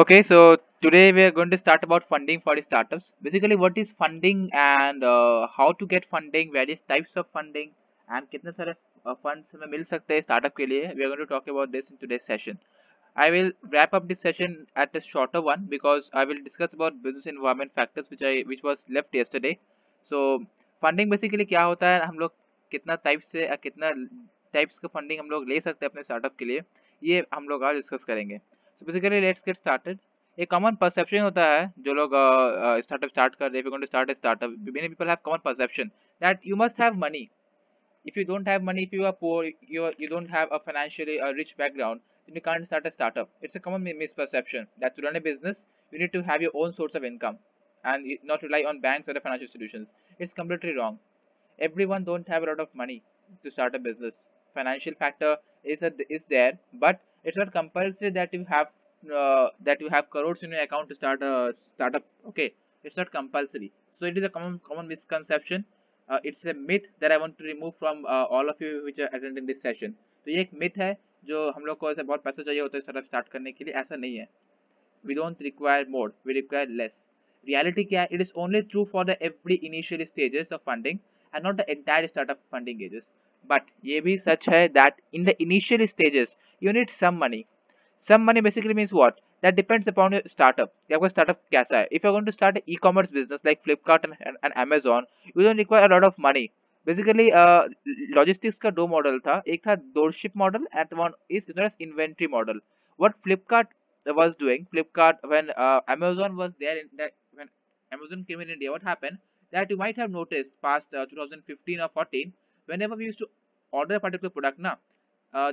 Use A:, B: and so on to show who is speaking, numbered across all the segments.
A: Okay, so today we are going to start about funding for the startups. Basically, what is funding and how to get funding, various types of funding, and कितने सारे funds हमें मिल सकते हैं startup के लिए. We are going to talk about this in today's session. I will wrap up this session at a shorter one because I will discuss about business environment factors which was left yesterday. So funding basically क्या होता है, हम लोग कितना types से कितना types का funding हम लोग ले सकते हैं अपने startup के लिए, ये हम लोग आज discuss करेंगे. So basically let's get started. एक common perception होता है जो लोग startup start कर रहे हैं. If you're going to start a startup, many people have common perception that you must have money. If you don't have money, if you are poor, you don't have a financially rich background, then you can't start a startup. It's a common misperception that to run a business you need to have your own source of income and not rely on banks or the financial institutions. It's completely wrong. Everyone don't have a lot of money to start a business. Financial factor is there, but it's not compulsory that you have crores in your account to start a startup. Okay, it's not compulsory. So it is a common misconception. It's a myth that I want to remove from all of you which are attending this session. तो ये एक myth है जो हम लोग को ऐसे बहुत पैसा चाहिए होता है स्टार्टअप स्टार्ट करने के लिए. ऐसा नहीं है. We don't require more, we require less. Reality क्या है? It is only true for the every initial stages of funding and not the entire startup funding ages. But ये भी सच है that in the initial stages you need some money. Some money basically means what? That depends upon your startup. कि आपका startup कैसा है? If you're going to start an e-commerce business like Flipkart and Amazon, you don't require a lot of money. Basically, logistics का दो model था. एक था डोरशिप model and one is known as inventory model. What Flipkart was doing, Flipkart when Amazon was there when Amazon came in India, what happened? That you might have noticed past 2015 or 14, whenever we used to order a particular product, na,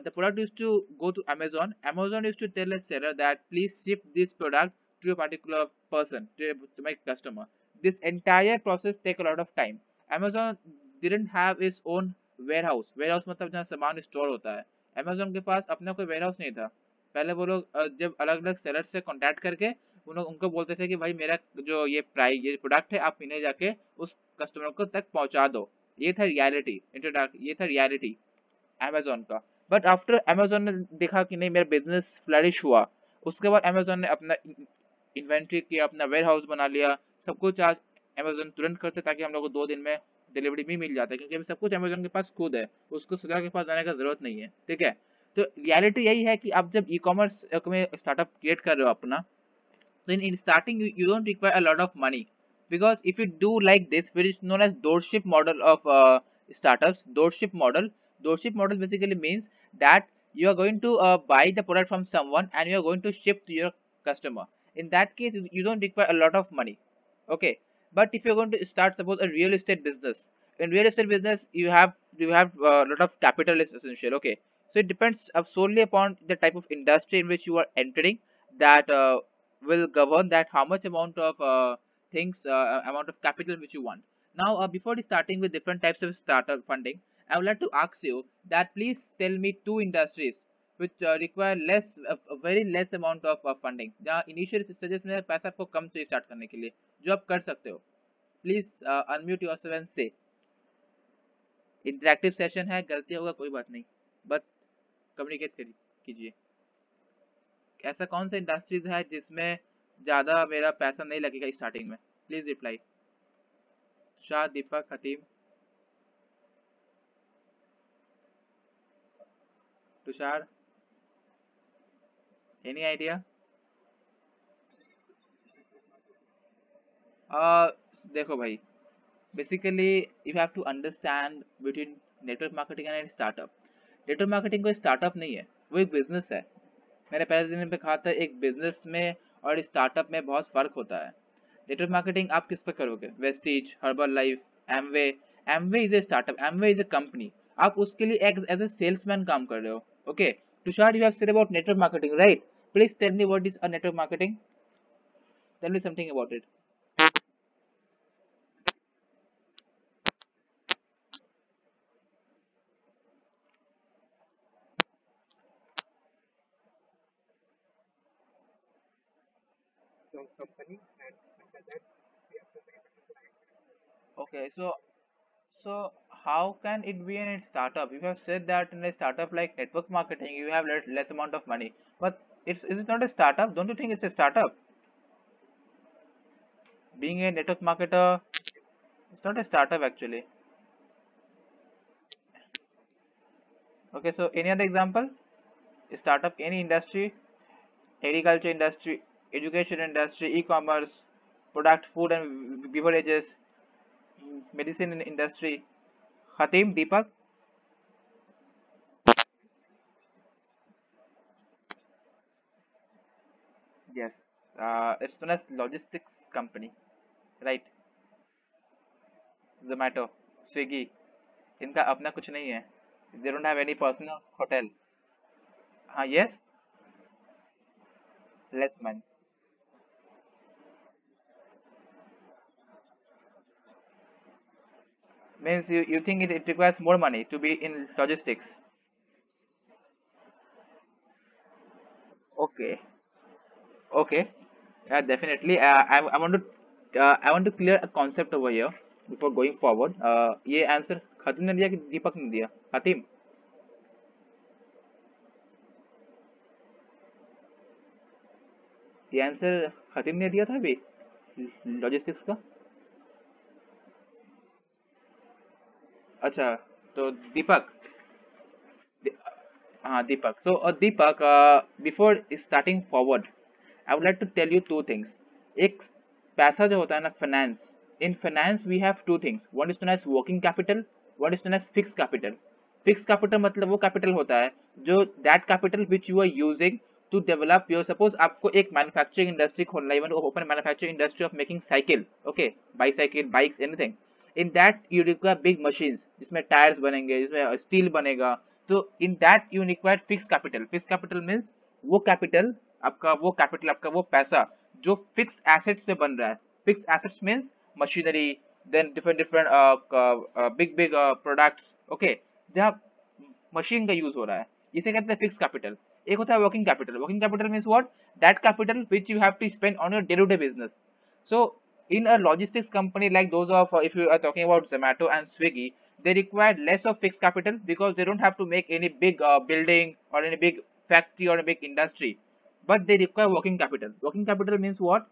A: the product used to go to Amazon. Amazon used to tell a seller that please ship this product to a particular person, to my customer. This entire process take a lot of time. Amazon didn't have its own warehouse. Warehouse मतलब जहाँ सामान store होता है. Amazon के पास अपना कोई warehouse नहीं था. पहले वो लोग जब अलग अलग सेलर से कांटेक्ट करके उनको बोलते थे कि भाई मेरा जो ये प्रोडक्ट है आप इन्हें जाके उस कस्टमर को तक पहुंचा दो. ये था रियलिटी इंट्रोडक्ट ये था रियलिटी अमेजोन का. बट आफ्टर अमेजोन ने देखा कि नहीं मेरा बिजनेस फ्लरिश हुआ, उसके बाद अमेजोन ने अपना इन्वेंट्री किया, अपना वेयर हाउस बना लिया, सब कुछ आज अमेजोन तुरंत करते ताकि हम लोग को 2 दिन में डिलीवरी भी मिल जाता है क्योंकि अभी सब कुछ अमेजोन के पास खुद है, उसको सुधा के पास जाने का जरूरत नहीं है. ठीक है. तो रियलिटी यही है कि आप जब ई कॉमर्स में स्टार्टअप क्रिएट कर रहे हो अपना, then in starting you don't require a lot of money, because if you do like this which is known as doorship model of startups. Doorship model basically means that you are going to buy the product from someone and you are going to ship to your customer. In that case you don't require a lot of money. Okay. But if you're going to start suppose a real estate business, in real estate business you have a lot of capital is essential. Okay. So it depends solely upon the type of industry in which you are entering, that will govern that how much amount of amount of capital which you want. Now before starting with different types of startup funding, I would like to ask you that please tell me two industries which require a very less amount of funding, जहाँ initial stages में पैसा आपको कम चाहिए start करने के लिए, जो आप कर सकते हो. Please unmute yourself and say. Interactive session है, गलती होगा कोई बात नहीं, बट कम्युनिकेट कीजिए. ऐसा कौन सा इंडस्ट्रीज है जिसमें ज्यादा मेरा पैसा नहीं लगेगा स्टार्टिंग में? Please reply. Shah, Deepak, Hatim, Tushar, any idea? देखो भाई, basically you have to understand between network marketing and startup. Network marketing कोई स्टार्टअप नहीं है, वो एक बिजनेस है. मैंने पहले दिन पे कहा था एक बिजनेस में और स्टार्टअप में बहुत फर्क होता है. नेटवर्क मार्केटिंग आप किस पर करोगे? Vestige, herbal life, Amway. Amway is a startup, Amway is a company. आप उसके लिए एज ए सेल्समैन काम कर रहे हो. Okay. Tushar, you have said about network marketing, right? Please tell me what is a network marketing. Tell me something about it. Okay, so how can it be in a startup? You have said that in a startup like network marketing, you have less amount of money. But It's is it not a startup? Don't you think it's a startup? Being a network marketer, it's not a startup actually. Okay, so any other example? A startup, any industry, agriculture industry, education industry, e-commerce, product, food and beverages, medicine industry. Hatim, Deepak? Yes. It's known as logistics company, right? Zomato, Swiggy, इनका अपना कुछ नहीं है. They don't have any personal hotel. हाँ, yes, less money. Means you think it requires more money to be in logistics. Okay, okay, yeah, definitely. I want to clear a concept over here before going forward. ये answer खतीम ने दिया कि दीपक ने दिया? खतीम, ये answer खतीम ने दिया था अभी लॉजिस्टिक्स का. अच्छा, तो दीपक. दी- हाँ, दीपक. So Deepak, before starting forward, I would like to tell you two things. एक पैसा जो होता है ना, finance. In finance we have two things. One is known as working capital. One is known as fixed capital. Fixed capital मतलब वो capital होता है जो that capital which you are using to develop your, suppose आपको एक manufacturing industry खोलना है, you want to open a manufacturing industry of making cycle, okay, bicycle, bikes, anything. In that you require big machines जिसमें tyres बनेंगे, जिसमें steel बनेगा. तो in that you require fix capital. Fix capital means वो capital आपका वो पैसा जो फिक्स एसेट्स पे बन रहा है. Fix assets means machinery, then different different big big products, okay, जहाँ मशीन का यूज हो रहा है, इसे कहते हैं फिक्स कैपिटल. एक होता है working capital. Working capital means what? That capital which you have to spend on your day to day business. So in a logistics company like those of, if you are talking about Zomato and Swiggy, they require less of fixed capital because they don't have to make any big building or any big factory or a big industry, but they require working capital. Working capital means what?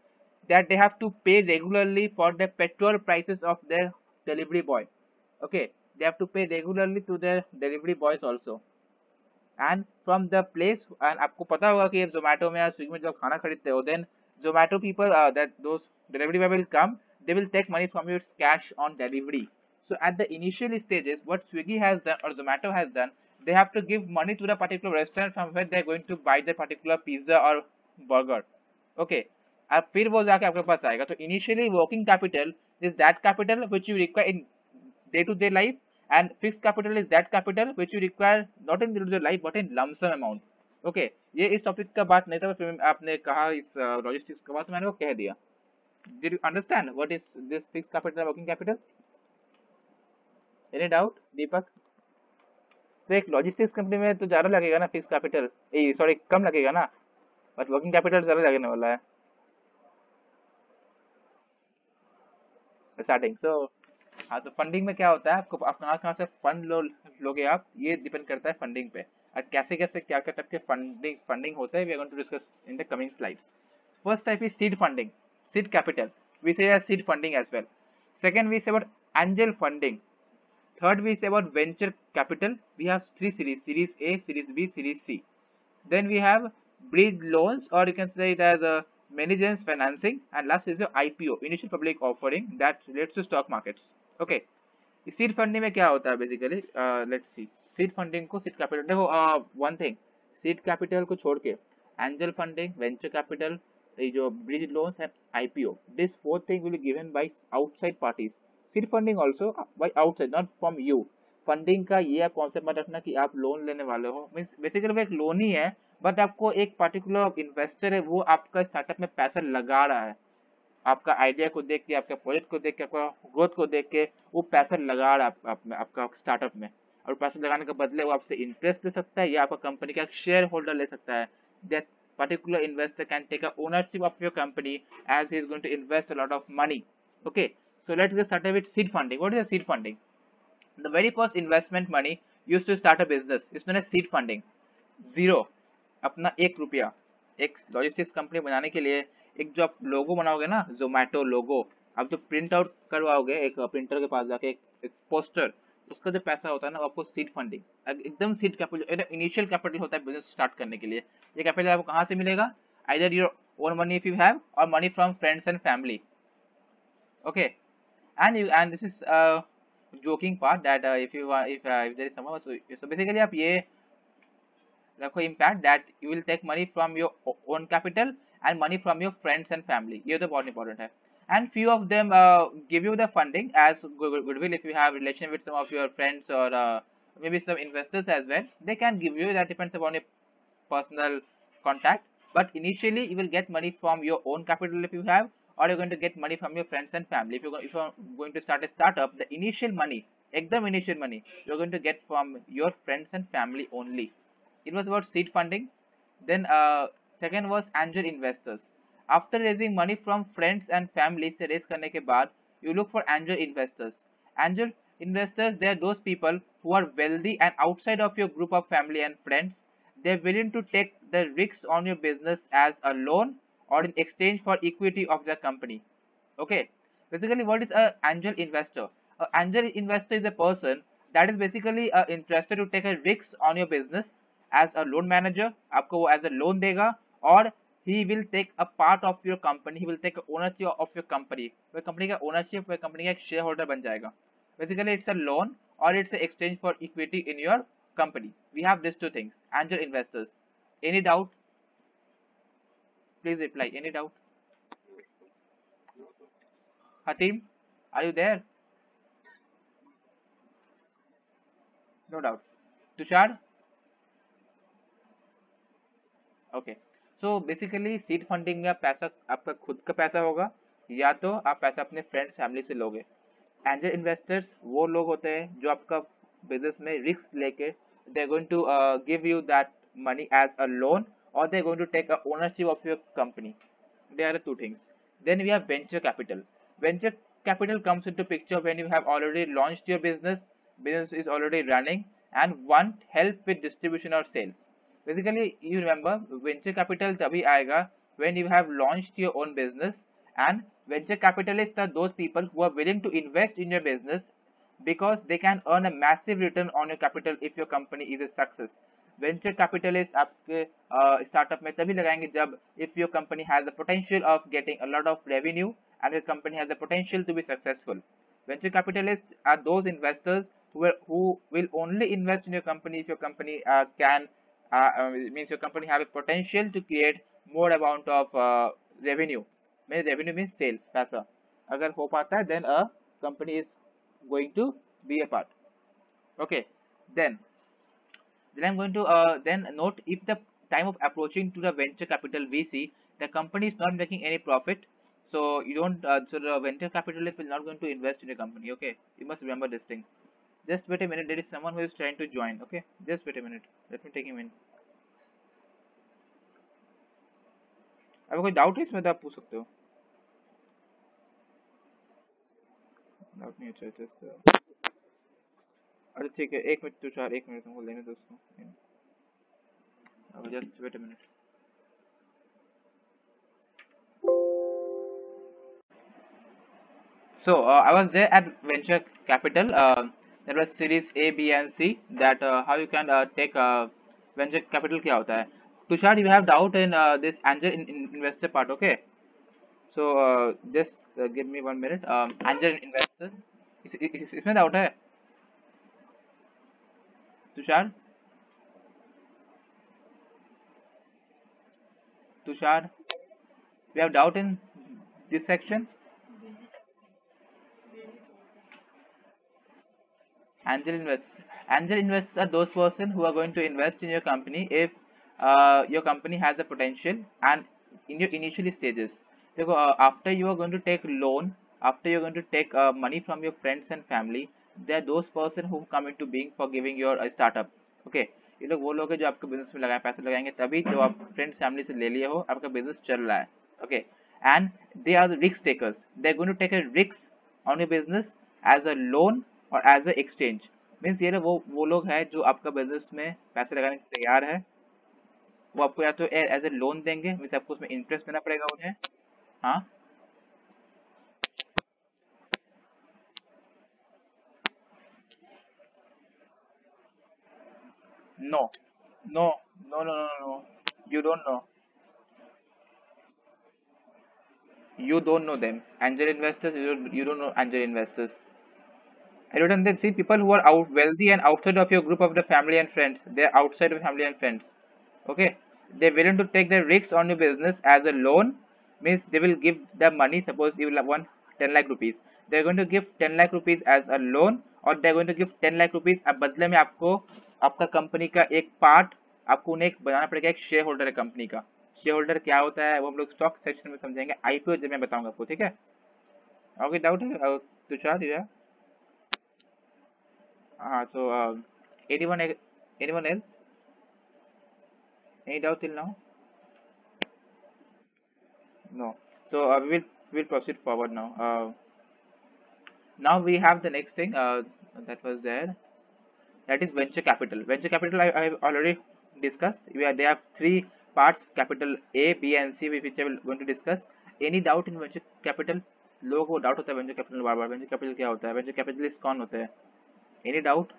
A: That they have to pay regularly for the petrol prices of their delivery boy. Okay, they have to pay regularly to their delivery boys also. And from the place, and आपको पता होगा कि जोमेटो में या Swiggy में जब खाना खरीदते हो, then Zomato people, that those delivery boy will come, they will take money from your cash on delivery. So at the initial stages, what Swiggy has done or Zomato has done, they have to give money to the particular restaurant from where they're going to buy the particular pizza or burger. Okay, अब फिर वो जाके आपके पास आएगा. तो initially working capital is that capital which you require in day to day life, and fixed capital is that capital which you require not in day to day life but in lump sum amount. Okay, ये इस topic का बात नहीं था, फिर आपने कहा इस लॉजिस्टिक्स का बात, तो मैंने वो कह दिया. Did you understand what is this fix capital, working capital? Any doubt, Deepak? तो एक लॉजिस्टिक्स कंपनी में तो ज्यादा लगेगा ना फिक्स कैपिटल, सॉरी कम लगेगा ना, बट वर्किंग कैपिटल ज्यादा लगने वाला है स्टार्टिंग. सो हाँ, तो फंडिंग में क्या होता है, आपको आप कहाँ से फंड लोगे आप, ये डिपेंड करता है फंडिंग पे. और कैसे कैसे क्या क्या टाइप के फंडिंग फंडिंग होता है, we are going to discuss in the coming slides. First type is seed funding, seed capital. We say as seed funding as well. Second, we say about angel funding. Third, we say about venture capital. We have three series: Series A, Series B, Series C. Then we have bridge loans, or you can say it as a management financing. And last is your IPO, initial public offering, that relates to stock markets. Okay. Seed funding में क्या होता है basically, let's see. Seed funding को seed capital देखो, one thing, seed capital को छोड़ के angel funding, venture capital, ये जो bridge loans and IPO, this four thing will be given by outside parties. Seed funding also by outside, not from you. Funding का ये concept मत रखना कि आप लोन लेने वाले हो, मीन्स बेसिकली वो एक लोन ही है, बट आपको एक पर्टिकुलर इन्वेस्टर है वो आपका स्टार्टअप में पैसा लगा रहा है. आपका आइडिया को देख के, आपका प्रोजेक्ट को देख के, आपका ग्रोथ को देख के वो पैसा लगा रहा है आपका स्टार्टअप में. और पैसा लगाने के बदले वो आपसे इंटरेस्ट ले सकता है या आपका कंपनी का शेयर होल्डर ले सकता है. That particular investor can take a ownership of your company as he is going to invest a lot of money. Okay, so let's get started with seed funding. What is a seed funding? The very first investment money used to start a business is known as seed funding. Zero, अपना 1 रुपया, एक logistics company बनाने के लिए एक जो आप लोगो बनाओगे ना, जोमेटो लोगो, आप जो प्रिंट आउट करवाओगे एक प्रिंटर के पास जाके एक पोस्टर, उसका जो पैसा होता है ना, वो आपको सीड फंडिंग, एकदम सीड कैपिटल, एकदम इनिशियल कैपिटल होता है बिजनेस स्टार्ट करने के लिए। ये कैपिटल आपको कहाँ से मिलेगा? Either your own money if you have, और money from friends and family. Okay, and this is a joking part that if there is someone, so basically आप ये रखो impact that you will take money from your own capital and money from your friends and family, ये तो बहुत important है। And few of them give you the funding as goodwill, if you have relation with some of your friends or maybe some investors as well, they can give you, that depends upon your personal contact, but initially you will get money from your own capital if you have, or you're going to get money from your friends and family. If you're going to start a startup, the initial money, ekdam initial money, you're going to get from your friends and family only. It was about seed funding. Then second was angel investors. After raising money from friends and family से raise करने के बाद, you look for angel investors. Angel investors, they are those people who are wealthy and outside of your group of family and friends. They're willing to take the risks on your business as a loan or in exchange for equity of their company. Okay, basically what is a angel investor? An angel investor is a person that is basically interested to take a risk on your business as a loan manager, आपको वो as a loan देगा, और he will take a part of your company, he will take ownership of your company, वह company का ownership, वह company का एक shareholder बन जाएगा। Basically it's a loan or it's an exchange for equity in your company. We have these two things, angel investors. Any doubt? Please reply. Any doubt? Hatim, are you there? No doubt. Tushar? Okay, so basically seed funding में आप पैसा आपका खुद का पैसा होगा, या तो आप पैसा अपने फ्रेंड्स फैमिली से लोगे। एंजल इन्वेस्टर्स वो लोग होते हैं जो आपका बिजनेस में रिस्क लेके they are going to give you that money as a loan, or they're going to take a ownership of your company. There are two things. Then we have venture capital. Venture capital comes into picture when you have already launched your business is already running and want help with distribution or sales. Basically you remember venture capital तभी आएगा when you have launched your own business, and venture capitalists are those people who are willing to invest in your business because they can earn a massive return on your capital if your company is a success. Venture capitalist आपके startup में तभी लगाएंगे जब if your company has the potential of getting a lot of revenue and your company has the potential to be successful. Venture capitalists are those investors who will only invest in your company if your company means your company have a potential to create more amount of revenue. Revenue means sales, पैसा अगर हो पाता है then a company is going to be a part. Okay, then I'm going to then note, if the time of approaching to the venture capital VC, the company is not making any profit, so you don't so the venture capitalist will not going to invest in your company. Okay, you must remember this thing. Just wait a minute, there is someone who is trying to join. Okay, just wait a minute, let me take him in. अगर कोई doubt है इसमें तो आप पूछ सकते हो. Doubt नहीं है, जस्ट अरे ठीक है, एक मिनट तुषार, एक मिनट तुमको लेने दो उसको. Just wait a minute. So I was there at venture capital. There was series A, B, and C. That how you can take venture capital क्या होता है. Tushar, you have doubt in this angel investor part, okay? So just give me 1 minute. Angel investors, इसमें doubt है Tushar? Tushar, you have doubt in this section? Angel investors are those person who are going to invest in your company if your company has a potential and in your initial stages. देखो after you are going to take loan, after you are going to take money from your friends and family, they are those person who come into being for giving your startup. Okay, ये लोग वो लोग हैं जो आपके business में लगाए पैसे लगाएंगे तभी जो आप फ्रेंड्स फैमिली से ले लिए हो आपका बिजनेस चल रहा है. Okay, and they are the risk takers. They are going to take a risk on your business as a loan और एज ए एक्सचेंज. मीन्स ये वो लोग हैं जो आपका बिजनेस में पैसे लगाने के तैयार है वो आपको या तो एज ए लोन देंगे, मीन्स आपको उसमें इंटरेस्ट देना पड़ेगा उन्हें। हाँ, no no no no no no, you don't know, you don't know them. Angel investors, you don't know angel investors. I don't understand. See, people who are out wealthy and outside of your group of the family and friends, they're outside of family and friends. Okay, they're willing to take the risks on your business as a loan. Means they will give the money. Suppose you will want 10 lakh rupees. They're going to give 10 lakh rupees as a loan, or they're going to give 10 lakh rupees अब बदले में आपको आपका company का एक part आपको उन्हें बनाना पड़ेगा, एक शेयर होल्डर है कंपनी का। शेयर होल्डर क्या होता है वो हम लोग स्टॉक सेक्शन में समझेंगे, आईपीओ जब मैं बताऊंगा आपको, ठीक है। ओके, डाउट है तुषार या? हाँ, so anyone else, any doubt till now? No. So we'll proceed forward now. Now we have the next thing that was there, that is venture capital. Venture capital I have already discussed. They have three parts: capital A, B and C, which I will going to discuss. Any doubt in venture capital? लोगों को doubt होता है venture capital, बार बार venture capital क्या होता है, venture capitalist कौन होते हैं? Any doubt?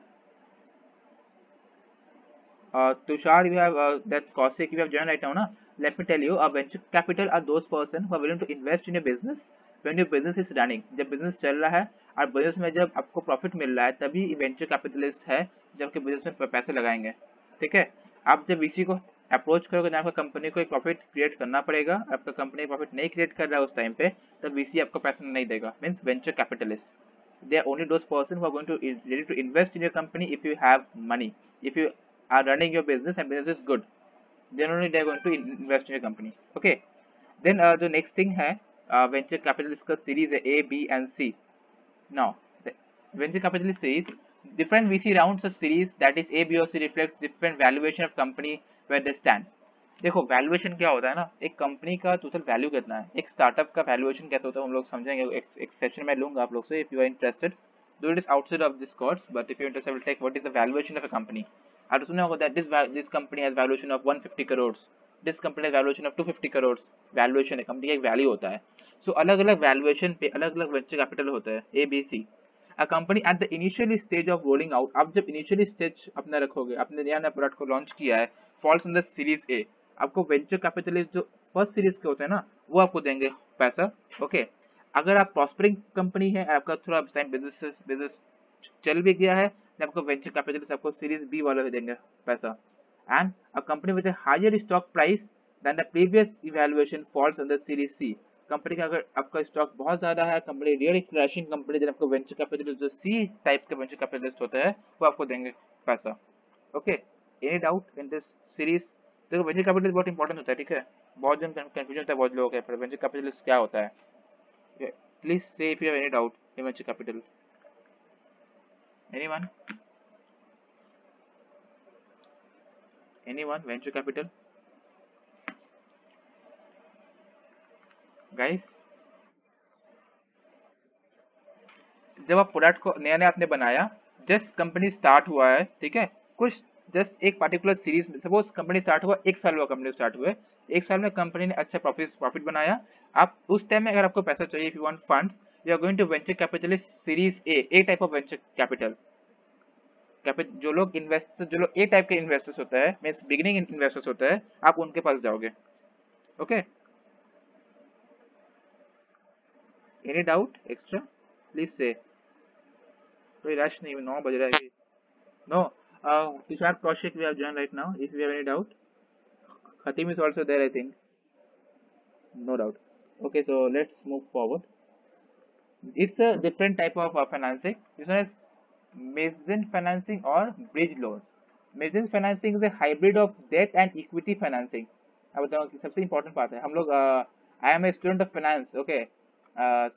A: Tushar, you have that Kaushik, you have joined right now, na? Let me tell you, venture capital are those person who are willing to invest in your business when your business is running. जब business चल रहा है और business में जब आपको profit मिल रहा है, तभी venture capitalist है जब आपके business में पैसे लगाएंगे, ठीक है। आप जब VC को अप्रोच करोगे ना, आपका कंपनी को एक प्रॉफिट क्रिएट करना पड़ेगा, आपका कंपनी प्रॉफिट नहीं क्रिएट कर रहा है उस टाइम पे, तब VC आपको पैसा नहीं देगा। Means venture capitalist, they are only those person who are going to ready to invest in your company if you have money, if you are running your business and business is good, then only they are going to invest in your company। Okay, then the next thing है venture capitalist का series है A, B and C। now the venture capitalist series, different VC rounds of series that is A, B or C reflects different valuation of company where they stand। देखो valuation क्या होता है ना, एक company का total value कितना है, एक स्टार्टअप का वैल्यूएशन कैसे होता है हम लोग समझेंगे, एक सेशन में लूंगा आप लोग से, if you are interested. Though it is outside of this course, but if you interested will take what is the valuation of a company. आपने सुना होगा that this company has valuation of 150 crore, this company has valuation of 250 crore. Valuation है, company का एक value होता है। सो अलग अलग वैल्यूएशन पे अलग अलग वेंचर कैपिटल होता है, A B C. A company at the initial stage of rolling out, आप जब इनिशियल स्टेज अपना रखोगे, अपने नया नया प्रोडक्ट को लॉन्च किया है, falls in the series A, आपको वेंचर कैपिटलिस्ट जो फर्स्ट सीरीज के होते हैं ना, वो आपको देंगे पैसा। ओके, अगर आप प्रॉस्परिंग कंपनी है, आपका थोड़ा टाइम बिजनेस चल भी गया है, तो आपको वेंचर कैपिटलिस्ट आपको सीरीज बी वाला भी देंगे पैसा। And a company with a higher stock price than the previous evaluation falls under series C. कंपनी का अगर आपका स्टॉक बहुत ज्यादा है, कंपनी रियल फ्लैशिंग कंपनी, जब आपको वेंचर कैपिटलिस्ट जो सी टाइप का वेंचर कैपिटलिस्ट होता है, वो आपको देंगे पैसा। Okay, any doubt in this series? देखो वेंचर कैपिटल बहुत इंपॉर्टेंट होता है, ठीक है। बहुत जन कंफ्यूजन होता है बहुत लोगों के, वेंचर कैपिटलिस्ट क्या होता है। प्लीज से if you have any doubt in venture capital, anyone, anyone, venture capital guys. जब आप प्रोडक्ट को नया नया आपने बनाया, जस्ट कंपनी स्टार्ट हुआ है, ठीक है, कुछ जस्ट एक पर्टिकुलर सीरीज में, सपोज कंपनी स्टार्ट हुआ, एक साल हुआ कंपनी स्टार्ट हुए, एक साल में कंपनी ने अच्छा प्रॉफिट बनाया। आप उस टाइम में अगर आपको पैसा चाहिए, if you want funds, you are going to venture capitalist series A type of venture capital. जो लोग इन्वेस्टर, जो लोग ए टाइप के इन्वेस्टर्स होता है, मींस बिगिनिंग इन्वेस्टर्स होता है, आप उनके पास जाओगे। Okay, any doubt extra please से, कोई रश नहीं, 9 बज रहा है। No, Tushar Kaushik we have joined right now, if you have any doubt। Khatim is also there I think, no doubt। Okay, so let's move forward। It's a different type of financing, this one is mezzanine financing or bridge loans। mezzanine financing is a hybrid of debt and equity financing। अब बताओ कि सबसे important बात है, हम लोग I am a student of finance, okay।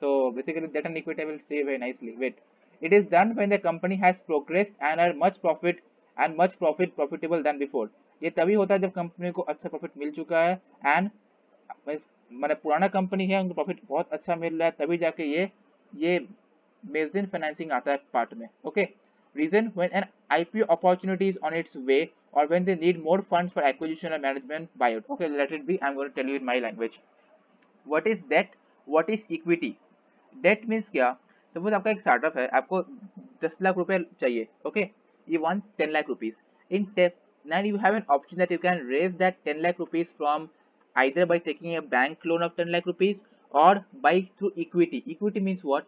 A: So basically debt and equity I will say very nicely, wait। it is done when the company has progressed and are much profitable than before। ये तभी होता है जब company को अच्छा profit मिल चुका है, and मैंने पुराना कंपनी है, उनको प्रॉफिट बहुत अच्छा मिल रहा है, तभी जाके ये मेजन फाइनेंसिंग आता है पार्ट में। Okay, Reason, when an IPO opportunity is on its way or when they need more funds for acquisition or management buyout. Okay, let it be. I'm going to tell you in my language. What is debt? What is equity? Debt means क्या? Suppose आपका एक startup है, आपको 10 लाख रुपए चाहिए. Okay, you want 10 lakh rupees. In now you have an option that you can raise that 10 lakh rupees from either by taking a bank loan of 10 lakh rupees or by through equity. Equity means what?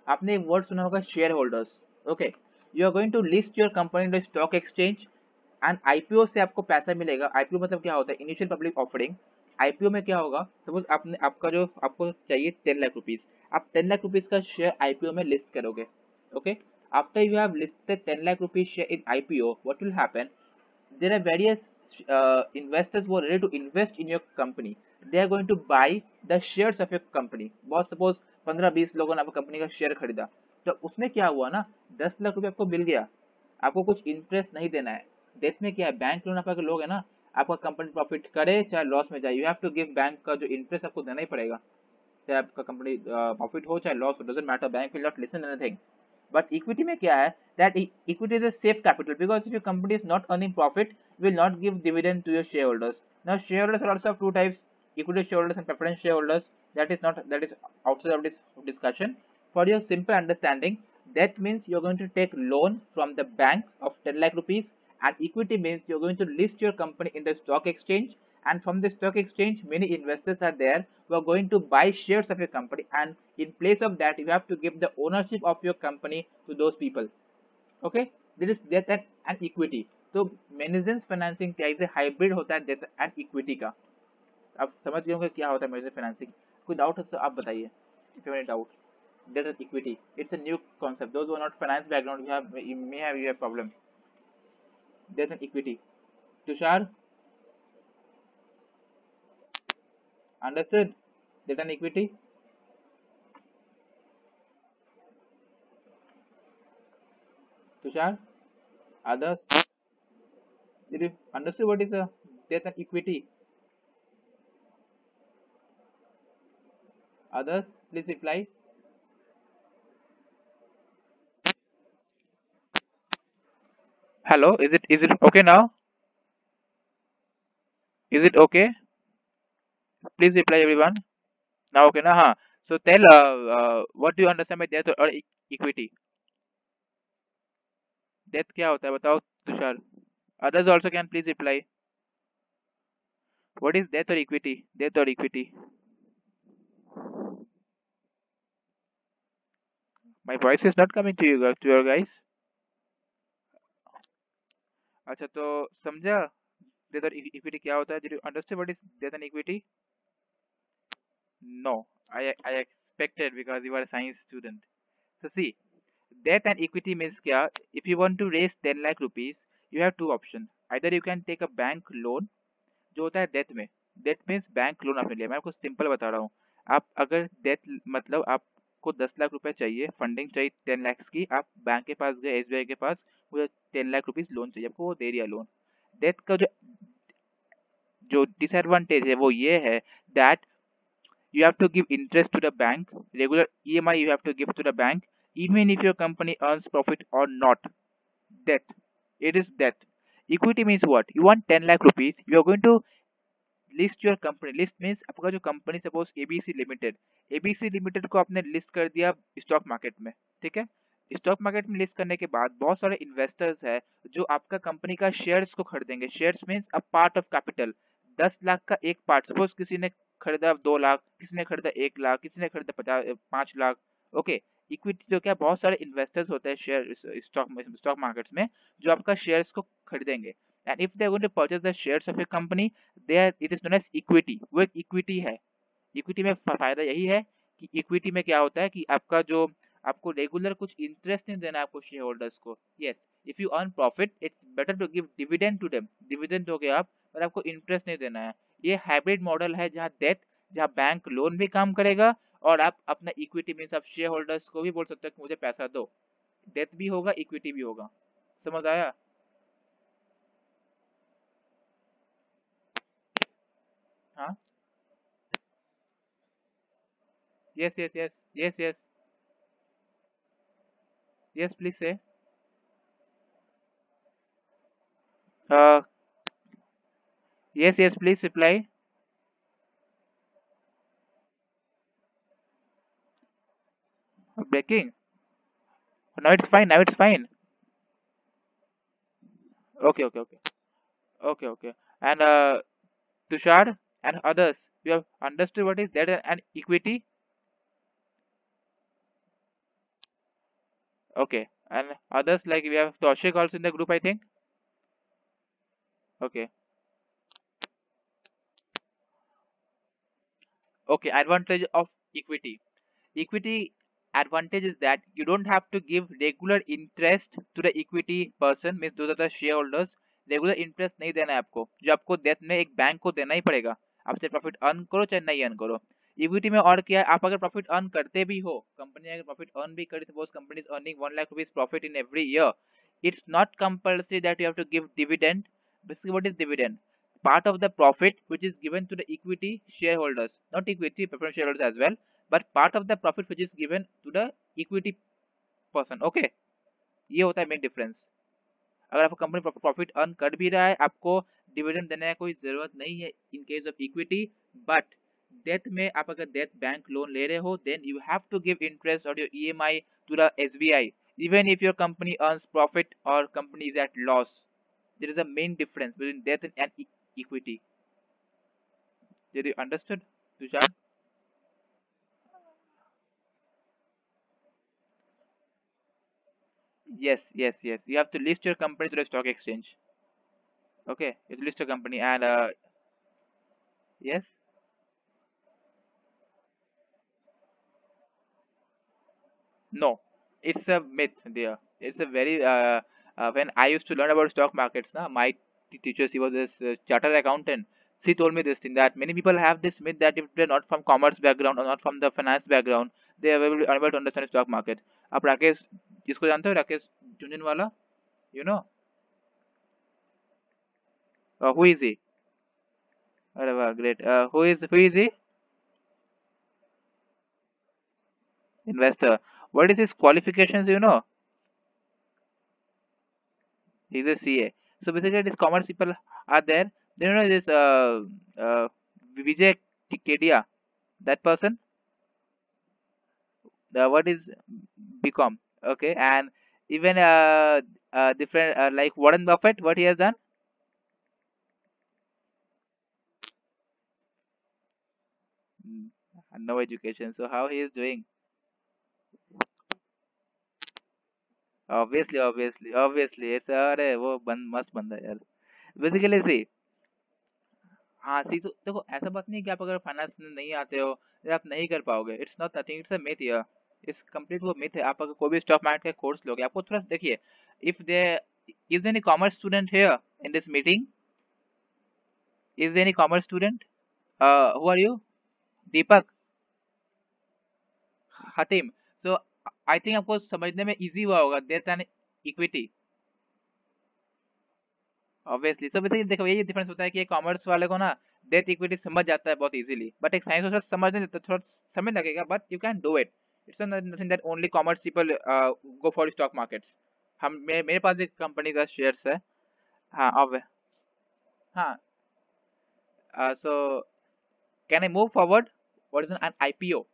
A: आपने एक word सुना होगा, shareholders. Okay, you are going to list your company in the stock exchange and IPO से आपको पैसा मिलेगा. IPO मतलब क्या होता है? Initial public offering. आईपीओ में क्या होगा? सपोज आपने आपका जो आपको चाहिए 10 लाख रुपीज, आप 10 लाख रुपीज का शेयर आईपीओ में लिस्ट करोगे. Okay, after you have listed 10 lakh rupees share in IPO, what will happen? There are various investors who are ready to invest in your company. They are going to buy the shares of your company. बहुत suppose 15-20 लोगों ने आपकी company का share खरीदा, तो उसमें क्या हुआ ना, 10 लाख रुपए आपको मिल गया. आपको कुछ इंटरेस्ट नहीं देना है. डेट में क्या है? बैंक लोन आपका लोग है ना, आपका कंपनी प्रॉफिट करे चाहे लॉस में जाए, you have to give bank का जो इंटरेस्ट आपको देना ही पड़ेगा. चाहे आपका कंपनी प्रॉफिट हो चाहे लॉस हो, doesn't matter, bank will not listen anything. But equity में क्या है? That equity is a safe capital, because if your company is not earning profit, will not give dividend to your shareholders. Now shareholders are also of two types, equity shareholders and preference shareholders. That is outside of this discussion. For your simple understanding, that means you're going to take loan from the bank of 10 lakh rupees, and equity means you're going to list your company in the stock exchange, and from the stock exchange many investors are there who are going to buy shares of your company, and in place of that you have to give the ownership of your company to those people. Okay, there is debt and equity. तो मेनेजेंस financing क्या है? Hybrid होता है date and equity का. आप समझ गए होंगे क्या होता है मेजर फाइनेंसिंग. कोई डाउट है तो आप बताइए. If you have any doubt, debt and equity, it's a new concept. Those who are not finance background, you have problem. Debt and equity. Tushar, understood? Debt and equity. Tushar, others, did you understood what is a debt and equity? Others, please reply. Hello, is it okay now? Is it okay? Please reply everyone. Now okay na? हाँ. So tell what do you understand by debt or equity? Debt क्या होता है बताओ Tushar. Others also can please reply. What is debt or equity? Debt or equity? My voice is not coming to you guys. अच्छा तो समझा debt और equity क्या होता है? Did you understand what is debt and equity? No, I expected because you are a science student. So see, debt and equity means क्या? If you want to raise 10 lakh rupees, you have two options. Either you can take a bank loan, जो होता है death में. Death means bank loan आपने लिया. मैं आपको simple बता रहा हूँ. आप अगर डेथ मतलब आपको 10 लाख रुपए चाहिए, फंडिंग चाहिए 10 lakhs की, आप बैंक के पास गए, एसबीआई के पास, मुझे 10 लाख रुपीज लोन चाहिए, आपको वो दे दिया लोन. डेथ का जो डिसएडवांटेज है वो ये है that you have to give interest to the bank, regular EMI you have to give to the bank, even if your company earns profit or not. Debt, it is debt. Equity means what? You want 10 lakh rupees, you are going to list your company. List means आपका जो company suppose ABC limited, ABC limited को आपने list कर दिया stock market में. ठीक है, stock market में लिस्ट करने के बाद बहुत सारे इन्वेस्टर्स है जो आपका कंपनी का शेयर्स को खरीदेंगे. Shares means a part of capital. 10 lakh का एक पार्ट, सपोज किसी ने खरीदा 2 लाख, किसी ने खरीदा 1 लाख, किसी ने खरीदा 5 लाख. ओके, इक्विटी जो क्या, बहुत सारे इन्वेस्टर्स होते हैं शेयर स्टॉक मार्केट्स में जो आपका शेयर्स को खरीदेंगे. And if they are going to purchase the shares of your company, there it is known as equity. वो एक इक्विटी है. इक्विटी में फायदा यही है कि इक्विटी में क्या होता है कि आपका जो आपको रेगुलर कुछ इंटरेस्ट नहीं देना है आपको शेयर होल्डर्स को. Yes, if you earn profit it's better to give dividend to them. Dividend हो गया आप, पर आपको इंटरेस्ट नहीं देना है. ये हाइब्रिड मॉडल है जहाँ डेट, जहाँ बैंक लोन भी काम करेगा और आप अपना इक्विटी मीन्स आप शेयर होल्डर्स को भी बोल सकते हो कि मुझे पैसा दो. डेथ भी होगा, इक्विटी भी होगा. समझ आया? हाँ. Yes, yes, yes, yes, yes, yes. Please say. Uh, yes, yes, please reply. Breaking. Now it's fine. Now it's fine. Okay, okay, okay, okay, okay. And Tushar and others, you have understood what is debt and equity? Okay. And others, like we have Toshik also in the group, I think. Okay. Okay. Advantage of equity. Equity advantage is that you don't have to give regular interest to the equity person, means those are the shareholders. Regular interest नहीं देना है आपको, जो आपको death में एक bank को देना ही पड़ेगा, आप चाहे प्रॉफिट अर्न करो चाहे नहीं अर्न करो। इक्विटी में और क्या है, आप अगर प्रॉफिट अर्न करते भी हो, कंपनी अगर प्रॉफिट अर्न भी करे, suppose company is earning 1 lakh rupees profit in every year, it's not compulsory that you have to give dividend. Basically, what is dividend? Part of the profit which is given to the equity shareholders, not equity preference shareholders as well, but part of the profit which is given to the equity person. Okay, ये होता है main difference. अगर आपको company profit earn कर भी रहा है, आपको डिविडेंड देने की कोई जरूरत नहीं है in case of equity. But debt में आप अगर डेथ बैंक लोन ले रहे हो, then you have to give interest और your EMI to the SBI, even if your company earns profit or company is at loss. There is a main difference between debt and equity. Did you understood, Tushar? Yes, yes, yes. You have to list your company to the stock exchange. Okay, you have to list your company and yes. No, it's a myth there. It's a very when I used to learn about stock markets, na, my teacher, she was this chartered accountant. She told me this thing that many people have this myth that if they're not from commerce background or not from the finance background, they are very unable to understand stock market. अब राकेश, जिसको जानते हो, Rakesh Jhunjhunwala, you know, who is he? अरे वाह, great. Who is he? Investor. What is his qualifications? You know, he's a CA. So basically, these commerce people are there. Then you know this Vijay Kedia, that person. What is BCom? Okay, and even different like Warren Buffett, what he has done. Mm, no education. So how he is doing? Obviously, it's अरे वो मस्त बंदा है यार। Basically, see, हाँ सी तो देखो, ऐसा बात नहीं है कि आप अगर फाइनेंस में नहीं आते हो या आप नहीं कर पाओगे, it's not nothing, it's a myth here. इस कंप्लीट वो मिथ है। आप अगर कोई भी स्टॉक मार्केट का कोर्स लोगे, आपको थोड़ा सा देखिए, if there is any commerce student here in this meeting, is any commerce student, who are you? Deepak, Hatim. So I think आपको समझने में इजी हुआ होगा debt and equity. Obviously, so basically देखो, यही डिफरेंस होता है कि कॉमर्स वाले को ना डेट इक्विटी समझ जाता है बहुत इजीली, बट एक साइंस वाला समझने देता थोड़ा समय लगेगा, but you can do it. It's nothing that only commerce people go for stock markets. हम मेरे पास एक कंपनी का शेयर्स है। हाँ अब, हाँ, so can I move forward? What is an IPO?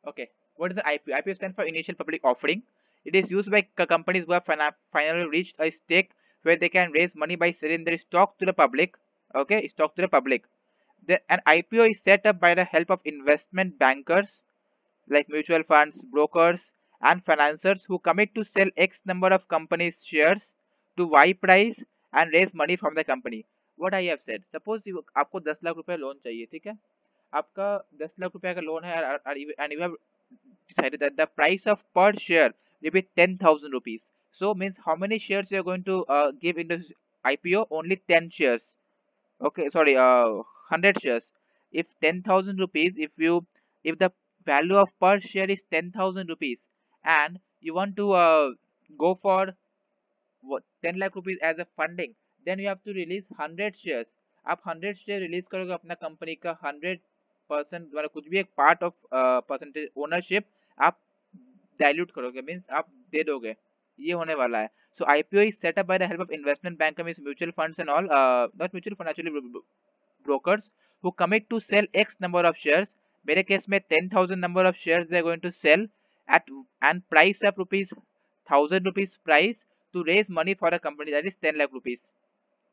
A: Okay. What is an IPO? IPO stands for Initial Public Offering. It is used by companies who have finally reached a stake where they can raise money by selling their stock to the public. Okay, stock to the public. An IPO is set up by the help of investment bankers like mutual funds, brokers, and financiers who commit to sell X number of companies' shares to Y price and raise money from the company. What I have said. Suppose आपको 10 लाख रुपए loan चाहिए, ठीक है? आपका 10 लाख रुपए का loan है, and you have decided that the price of per share will be 10,000 rupees. So means how many shares you are going to give in this IPO? Only 10 shares. Okay, sorry, 100 shares. If 10,000 rupees, if the value of per share is 10,000 rupees, and you want to go for what 10 lakh rupees as a funding, then you have to release 100 shares. आप 100 share release करोगे अपना company का 100% वाला कुछ भी एक part of percentage ownership आप dilute करोगे, मीन्स आप दे दोगे, ये होने वाला है। So IPO is set up by the help of investment banker, means mutual funds and all, not mutual fund actually, brokers who commit to sell X number of shares. मेरे case में 10,000 number of shares they are going to sell at and price of rupees 1,000 rupees price to raise money for a company, that is 10 lakh rupees.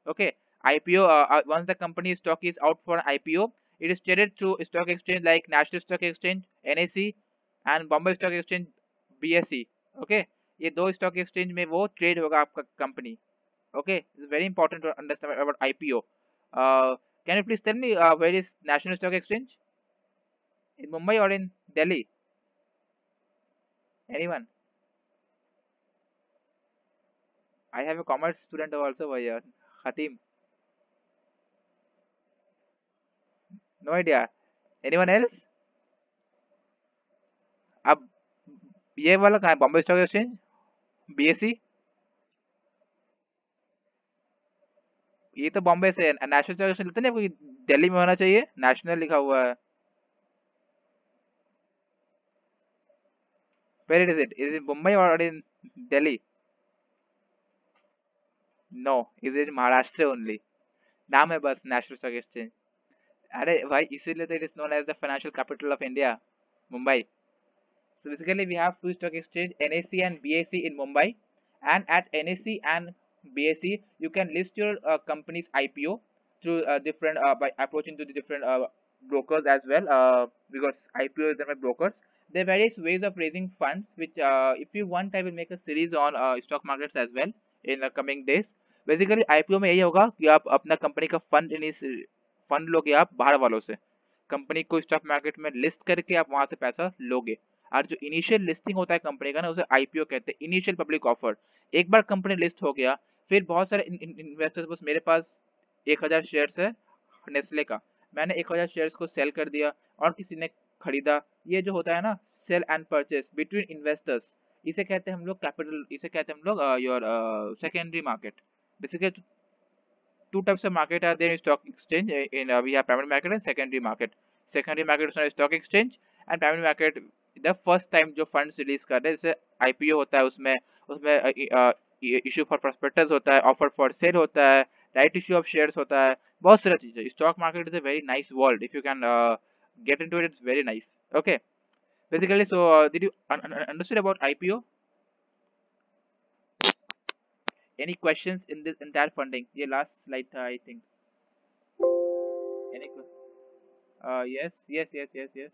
A: Okay, IPO, once the company stock is out for IPO, it is traded through stock exchange like National Stock Exchange NSE and Bombay Stock Exchange BSE. Okay, ये दो stock exchange में वो trade होगा आपका company. Okay, it's very important to understand about IPO. Can you please tell me where is National Stock Exchange? In Mumbai or in Delhi? Anyone? I have a commerce student also over here, Hatim. No idea. Anyone else? अब ये वाला कहाँ है? Bombay stock exchange, BSE, ये तो बॉम्बे से है। National stock exchange लेते नहीं, कोई दिल्ली में होना चाहिए, नेशनल लिखा हुआ है। Where is it? Is in Mumbai और in Delhi? No, is in Maharashtra only. नाम है बस नेशनल स्टॉक एक्सचेंज। अरे भाई, इसीलिए तो it is known as the financial capital of India, Mumbai. So basically, we have two stock exchange, NSE and BSE in Mumbai, and at NSE and BSE, you can list your company's IPO through different by approaching to the different brokers as well. Because IPO is done by brokers. There are various ways of raising funds, which if you want, I will make a series on stock markets as well in the coming days. Basically, IPO में यही होगा कि आप अपना company का fund लोगे आप बाहर वालों से, कंपनी को स्टॉक मार्केट में लिस्ट करके आप वहां से पैसा लोगे. और जो इनिशियल लिस्टिंग होता है कंपनी का ना, उसे आईपीओ कहते हैं, इनिशियल पब्लिक ऑफर. एक बार कंपनी लिस्ट हो गया, फिर बहुत सारे इन्वेस्टर्स, बस मेरे पास 1,000 शेयर्स है नेस्ले का, मैंने 1,000 शेयर्स को सेल कर दिया और किसी ने खरीदा. ये जो होता है ना, sale and purchase between investors, इसे कहते हैं हम लोग कैपिटल, इसे कहते हैं हम लोग your secondary market. Basically two types of market are there in stock exchange. In we have primary market and secondary market. Secondary market is not stock exchange, and primary market the first time जो funds release कर रहे हैं, जैसे IPO होता है, उसमें उसमें issue for prospectus होता है, offer for sale होता है, right issue of shares होता है, बहुत सारी चीजें. Stock market is a very nice world. If you can get into it, it's very nice. Okay, basically, so did you understood about IPO? Any questions in this entire funding? ये last slide था, I think. Any yes, yes, yes, yes, yes.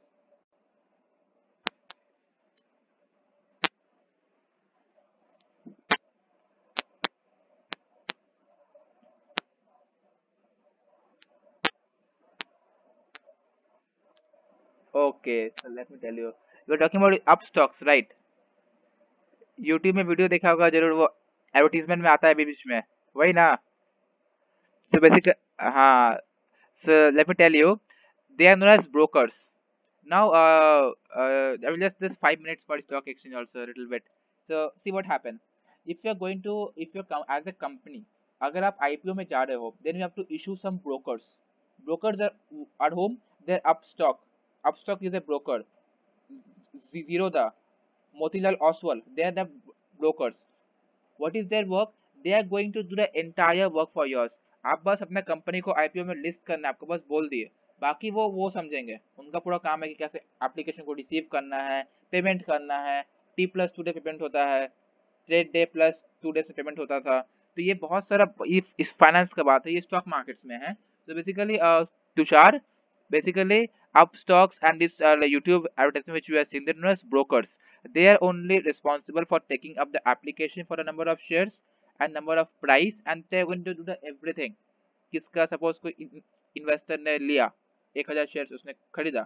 A: Okay, so let me tell you. We're talking about up stocks, right? YouTube में video देखा होगा जरूर, वो advertisement में आता है बीच में, वही ना? So basically, हाँ. So let me tell you, they are known as brokers. Now, I will just 5 minutes for stock exchange also a little bit. So see what happen. If you are going to, if you come as a company, अगर आप IPO में जा रहे हो, then you have to issue some brokers. Brokers are at home. They're Upstock. Upstock is a broker. Zerodha, Motilal Oswal, they are the brokers. What is their work? They are going to do the entire work for yours. आप बस अपने company को IPO में list करना है, आपको बस बोल दिए, बाकी वो समझेंगे. उनका पूरा काम है कि कैसे एप्लीकेशन को रिसीव करना है, पेमेंट करना है. T+2 डे पेमेंट होता है, ट्रेड डे +2 डे से पेमेंट होता था. तो ये बहुत सारा इस फाइनेंस का बात है, ये स्टॉक मार्केट्स में है. तो basically Tushar, basically Upstocks and this YouTube advertisement which we are seeing, they're known as brokers. They are only responsible for taking up the application for a number of shares and number of price, and they are going to do the everything. किसका suppose कोई investor ने लिया 1,000 shares, उसने खरीदा,